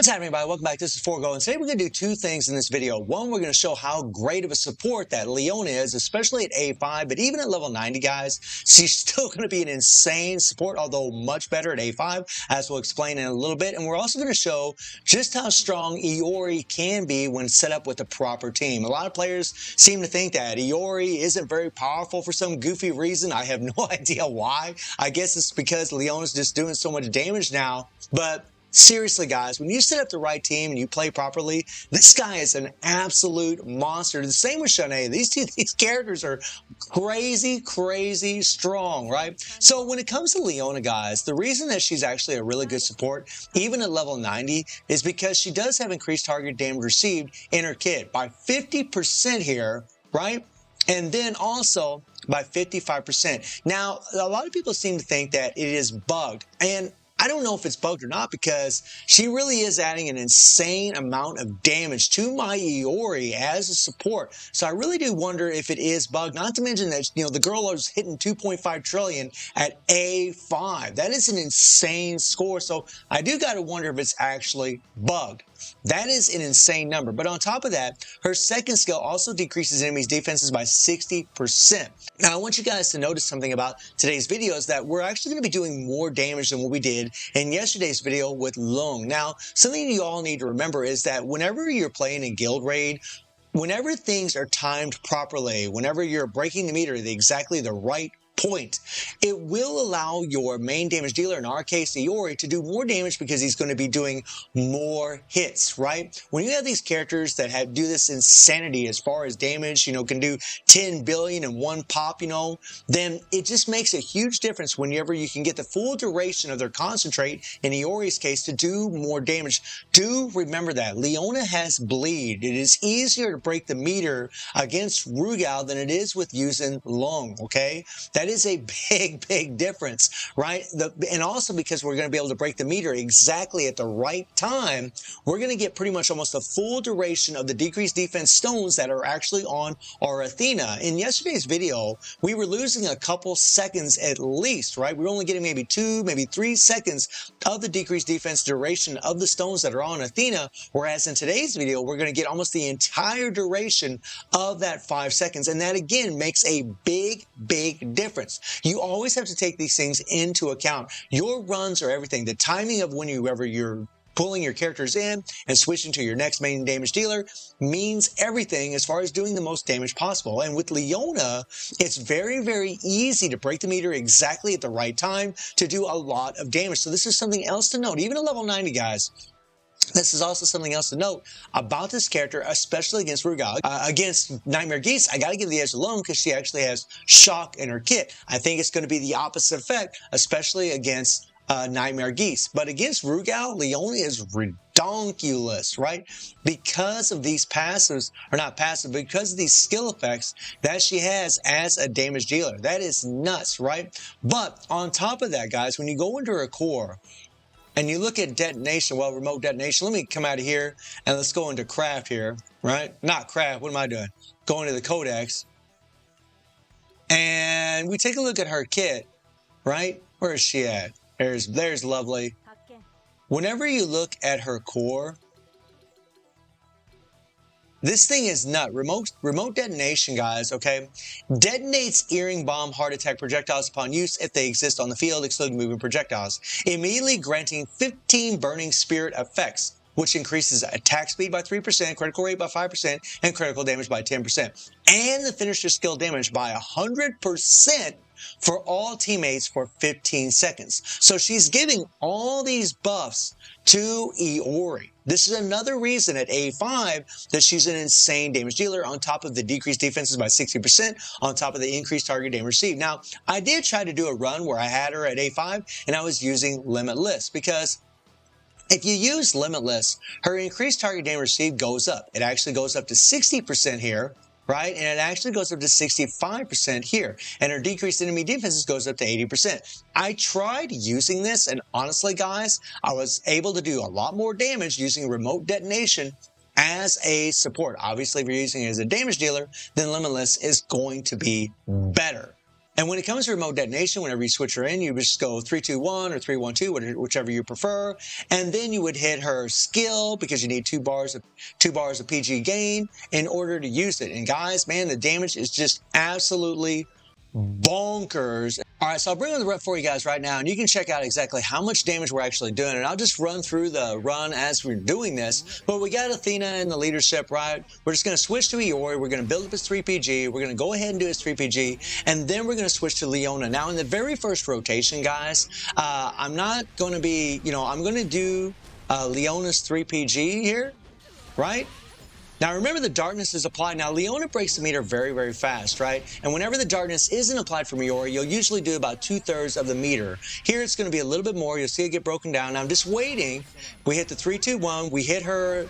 What's happening, everybody? Welcome back. This is Forgo, and today we're going to do two things in this video. One, we're going to show how great of a support that Leona is, especially at A5, but even at level 90, guys, she's still going to be an insane support, although much better at A5, as we'll explain in a little bit. And we're also going to show just how strong Iori can be when set up with the proper team. A lot of players seem to think that Iori isn't very powerful for some goofy reason. I have no idea why. I guess it's because Leona's just doing so much damage now, but seriously, guys, when you set up the right team and you play properly, this guy is an absolute monster. The same with Shanae. These characters are crazy, crazy strong, right? So when it comes to Leona, guys, the reason that she's actually a really good support, even at level 90, is because she does have increased target damage received in her kit by 50% here, right? And then also by 55%. Now, a lot of people seem to think that it is bugged, and I don't know if it's bugged or not, because she really is adding an insane amount of damage to my Iori as a support. So I really do wonder if it is bugged, not to mention that, the girl is hitting 2.5 trillion at A5. That is an insane score. So I do got to wonder if it's actually bugged. That is an insane number. But on top of that, her second skill also decreases enemies' defenses by 60%. Now, I want you guys to notice something about today's video is that we're actually going to be doing more damage than what we did in yesterday's video with Long. Now, something you all need to remember is that whenever you're playing in Guild Raid, whenever things are timed properly, whenever you're breaking the meter at exactly the right point, it will allow your main damage dealer, in our case Iori, to do more damage because he's going to be doing more hits, right? When you have these characters that do this insanity as far as damage, can do 10 billion in one pop, then it just makes a huge difference whenever you can get the full duration of their concentrate, in Iori's case, to do more damage. Do remember that Leona has bleed. It is easier to break the meter against Rugal than it is with using Long, okay? That is a big, big difference, right? And also because we're going to be able to break the meter exactly at the right time, we're going to get pretty much almost the full duration of the decreased defense stones that are actually on our Athena. In yesterday's video, we were losing a couple seconds at least, right? We were only getting maybe 2, maybe 3 seconds of the decreased defense duration of the stones that are on Athena, whereas in today's video, we're going to get almost the entire duration of that 5 seconds. And that, again, makes a big, big difference. You always have to take these things into account. Your runs are everything. The timing of whenever you're pulling your characters in and switching to your next main damage dealer means everything as far as doing the most damage possible. And with Leona, it's very, very easy to break the meter exactly at the right time to do a lot of damage. So this is something else to note. Even at level 90, guys, this is also something else to note about this character, especially against Rugal. Against Nightmare Geese, I got to give the edge alone because she actually has shock in her kit. I think it's going to be the opposite effect, especially against Nightmare Geese. But against Rugal, Leona is redonkulous, right? Because of these passives, or not passive, because of these skill effects that she has as a damage dealer. That is nuts, right? But on top of that, guys, when you go into her core, and you look at detonation, well, remote detonation, let me come out of here and let's go into craft here, right? Not craft, what am I doing? Go into the codex. And we take a look at her kit, right? Where is she at? There's lovely. Whenever you look at her core, this thing is nut. Remote detonation, guys, okay? Detonates earring bomb heart attack projectiles upon use if they exist on the field, excluding moving projectiles. Immediately granting 15 burning spirit effects, which increases attack speed by 3%, critical rate by 5%, and critical damage by 10%. And the finisher skill damage by 100% for all teammates for 15 seconds. So she's giving all these buffs to Iori. This is another reason at A5 that she's an insane damage dealer, on top of the decreased defenses by 60%, on top of the increased target damage received. Now, I did try to do a run where I had her at A5 and I was using Limitless, because if you use Limitless, her increased target damage received goes up. It actually goes up to 60% here, right? And it actually goes up to 65% here. And her decreased enemy defenses goes up to 80%. I tried using this, and honestly, guys, I was able to do a lot more damage using remote detonation as a support. Obviously, if you're using it as a damage dealer, then Limitless is going to be better. And when it comes to remote detonation, whenever you switch her in, you just go 3-2-1 or 3-1-2, whichever you prefer. And then you would hit her skill because you need 2 bars of PG gain in order to use it. And guys, man, the damage is just absolutely bonkers. All right, so I'll bring on the rep for you guys right now, and you can check out exactly how much damage we're actually doing. And I'll just run through the run as we're doing this. But we got Athena in the leadership, right? We're just going to switch to Iori. We're going to build up his 3PG. We're going to go ahead and do his 3PG, and then we're going to switch to Leona. Now, in the very first rotation, guys, I'm not going to be, I'm going to do Leona's 3PG here, right? Now, remember the darkness is applied. Now, Leona breaks the meter very, very fast, right? And whenever the darkness isn't applied from Iori, you'll usually do about 2/3 of the meter. Here, it's going to be a little bit more. You'll see it get broken down. Now, I'm just waiting. We hit the 3-2-1. We hit her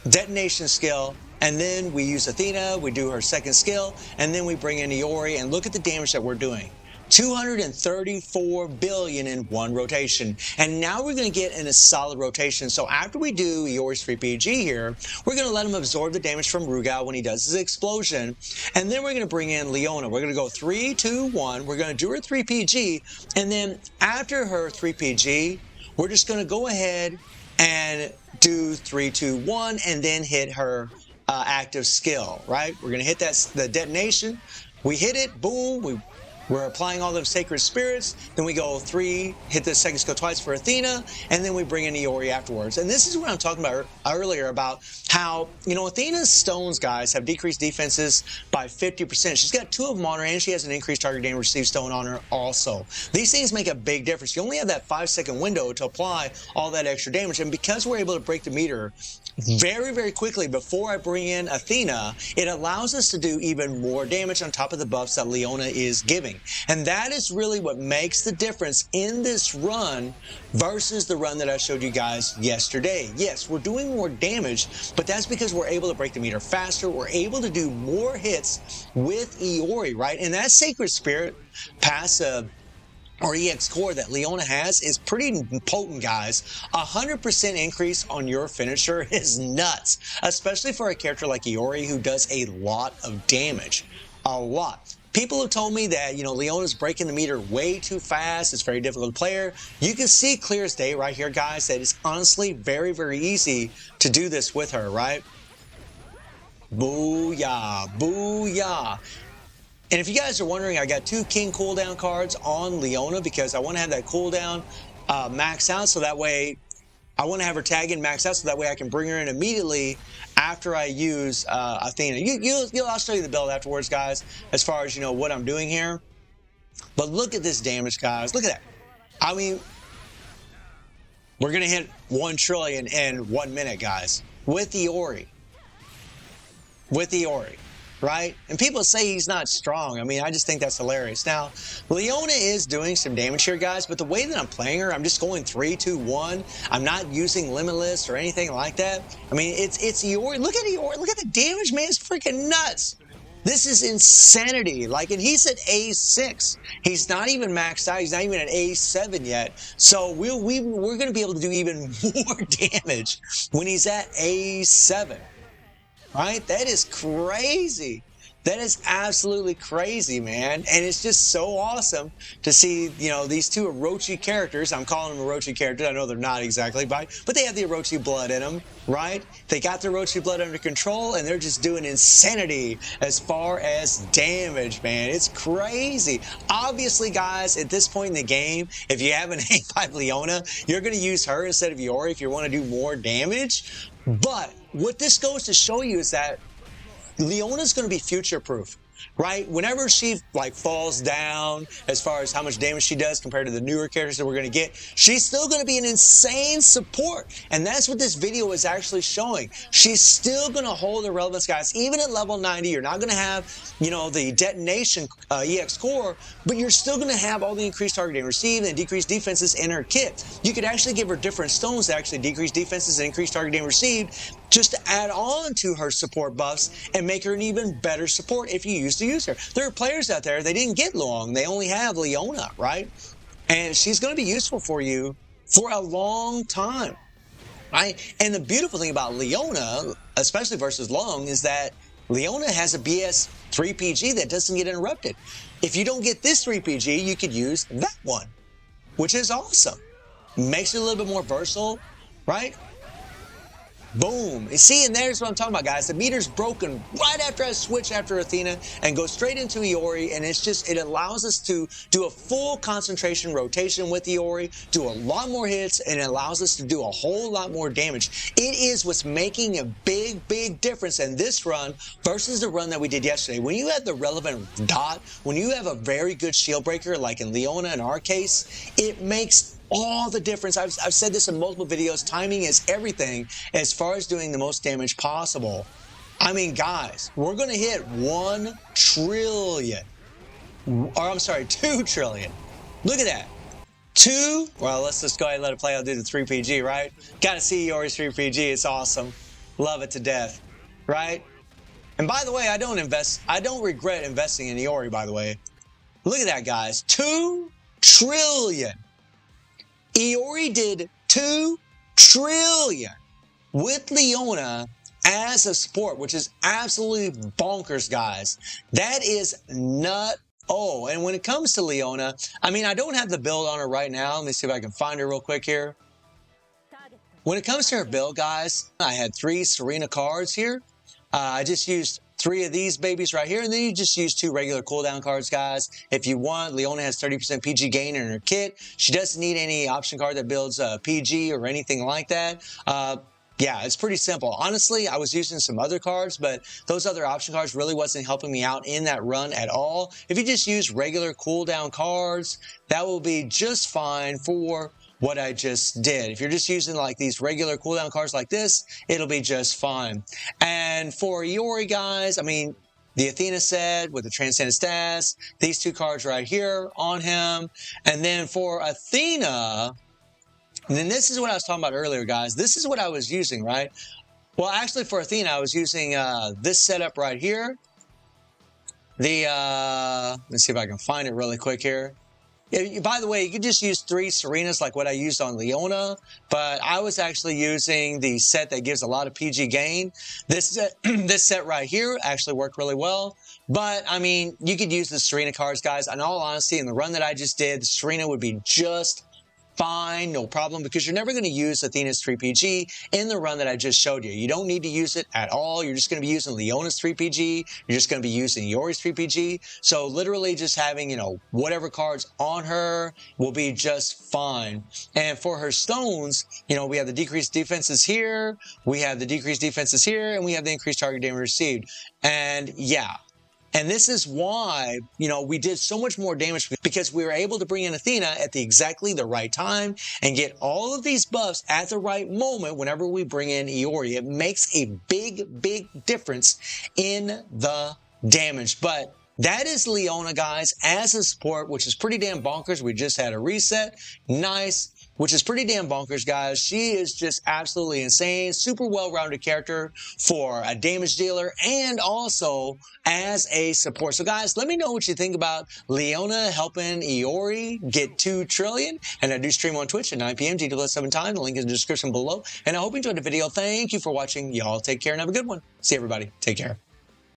detonation skill. And then we use Athena. We do her second skill. And then we bring in Iori. And look at the damage that we're doing. 234 billion in one rotation. And now we're going to get in a solid rotation. So after we do Iori's 3PG here, we're going to let him absorb the damage from Rugal when he does his explosion. And then we're going to bring in Leona. We're going to go 3-2-1. We're going to do her 3PG. And then after her 3PG, we're just going to go ahead and do 3-2-1 and then hit her active skill, right? We're going to hit the detonation. We hit it, boom, we're applying all those sacred spirits. Then we go hit the second skill twice for Athena, and then we bring in Iori afterwards. And this is what I'm talking about earlier about how, Athena's stones, guys, have decreased defenses by 50%. She's got 2 of them on her, and she has an increased target damage received stone on her also. These things make a big difference. You only have that 5-second window to apply all that extra damage. And because we're able to break the meter very, very quickly before I bring in Athena, it allows us to do even more damage on top of the buffs that Leona is giving. And that is really what makes the difference in this run versus the run that I showed you guys yesterday. Yes, we're doing more damage, but that's because we're able to break the meter faster. We're able to do more hits with Iori, right? And that Sacred Spirit passive or EX core that Leona has is pretty potent, guys. 100% increase on your finisher is nuts, especially for a character like Iori who does a lot of damage. A lot. People have told me that, Leona's breaking the meter way too fast. It's very difficult to play her. You can see clear as day right here, guys, that it's honestly very, very easy to do this with her, right? Booyah, booyah. And if you guys are wondering, I got 2 king cooldown cards on Leona because I want to have that cooldown max out, so that way I want to have her tag in max out, so that way I can bring her in immediately after I use Athena. I'll show you the build afterwards, guys, as far as what I'm doing here. But look at this damage, guys. Look at that. I mean, we're gonna hit 1 trillion in 1 minute, guys, with Iori. With Iori. Right? And people say he's not strong. I mean, I just think that's hilarious. Now, Leona is doing some damage here, guys, but the way that I'm playing her, I'm just going 3-2-1. I'm not using Limitless or anything like that. I mean, it's Iori. Look at Iori. Look at the damage, man. It's freaking nuts. This is insanity. And he's at A6. He's not even maxed out. He's not even at A7 yet. So we're going to be able to do even more damage when he's at A7. Right? That is crazy. That is absolutely crazy, man. And it's just so awesome to see, these 2 Orochi characters. I'm calling them Orochi characters. I know they're not exactly, but they have the Orochi blood in them, right? They got the Orochi blood under control, and they're just doing insanity as far as damage, man. It's crazy. Obviously, guys, at this point in the game, if you have an A5 Leona, you're going to use her instead of Iori if you want to do more damage. But what this goes to show you is that Leona's going to be future-proof, right? Whenever she falls down as far as how much damage she does compared to the newer characters that we're going to get, she's still going to be an insane support. And that's what this video is actually showing. She's still going to hold her relevance, guys. Even at level 90, you're not going to have, the detonation EX core, but you're still going to have all the increased target damage received and decreased defenses in her kit. You could actually give her different stones to actually decrease defenses and increase target damage received, just to add on to her support buffs and make her an even better support if you used to use her. There are players out there, they didn't get long. They only have Leona, right? And she's going to be useful for you for a long time, right? And the beautiful thing about Leona, especially versus Long, is that Leona has a BS 3PG that doesn't get interrupted. If you don't get this 3PG, you could use that one, which is awesome. Makes it a little bit more versatile, right? Boom. You see, and there's what I'm talking about, guys. The meter's broken right after I switch after Athena and go straight into Iori, and it allows us to do a full concentration rotation with Iori, do a lot more hits, and it allows us to do a whole lot more damage. It is what's making a big, big difference in this run versus the run that we did yesterday. When you have the relevant dot, when you have a very good shield breaker, like in Leona in our case, it makes all the difference. I've said this in multiple videos. Timing is everything as far as doing the most damage possible. I mean, guys, we're going to hit 1 trillion. Or I'm sorry, 2 trillion. Look at that. 2. Well, let's just go ahead and let it play. I'll do the 3PG, right? Got to see Iori's 3PG. It's awesome. Love it to death, right? And by the way, I don't regret investing in Iori, by the way. Look at that, guys. 2 trillion. Iori did 2 trillion with Leona as a support, which is absolutely bonkers, guys. That is nut. Oh, and when it comes to Leona, I mean, I don't have the build on her right now. Let me see if I can find her real quick here. When it comes to her build, guys, I had 3 Serena cards here. I just used 3 of these babies right here, and then you just use 2 regular cooldown cards, guys. If you want, Leona has 30% PG gain in her kit. She doesn't need any option card that builds PG or anything like that. Yeah, it's pretty simple. Honestly, I was using some other cards, but those other option cards really wasn't helping me out in that run at all. If you just use regular cooldown cards, that will be just fine for what I just did. If you're just using like these regular cooldown cards like this, it'll be just fine. And for Iori, guys, I mean, the Athena set with the Transcendent Stats, these 2 cards right here on him. And then for Athena, and then this is what I was talking about earlier, guys. This is what I was using, right? Well, actually for Athena, I was using this setup right here. Let's see if I can find it really quick here. By the way, you could just use 3 Serenas like what I used on Leona, but I was actually using the set that gives a lot of PG gain. This set right here actually worked really well, but I mean, you could use the Serena cards, guys. In all honesty, in the run that I just did, the Serena would be just fine, no problem, because you're never going to use Athena's 3PG in the run that I just showed you. You don't need to use it at all. You're just going to be using Leona's 3PG. You're just going to be using Iori's 3PG. So literally just having, you know, whatever cards on her will be just fine. And for her stones, you know, we have the decreased defenses here, we have the decreased defenses here, and we have the increased target damage received. And yeah. And this is why, you know, we did so much more damage, because we were able to bring in Athena at exactly the right time and get all of these buffs at the right moment whenever we bring in Iori. It makes a big, big difference in the damage. But that is Leona, guys, as a support, which is pretty damn bonkers. We just had a reset. Nice. Which is pretty damn bonkers, guys. She is just absolutely insane. Super well-rounded character for a damage dealer and also as a support. So, guys, let me know what you think about Leona helping Iori get 2 trillion. And I do stream on Twitch at 9 p.m. GW7 time. The link is in the description below. And I hope you enjoyed the video. Thank you for watching. Y'all take care and have a good one. See everybody. Take care.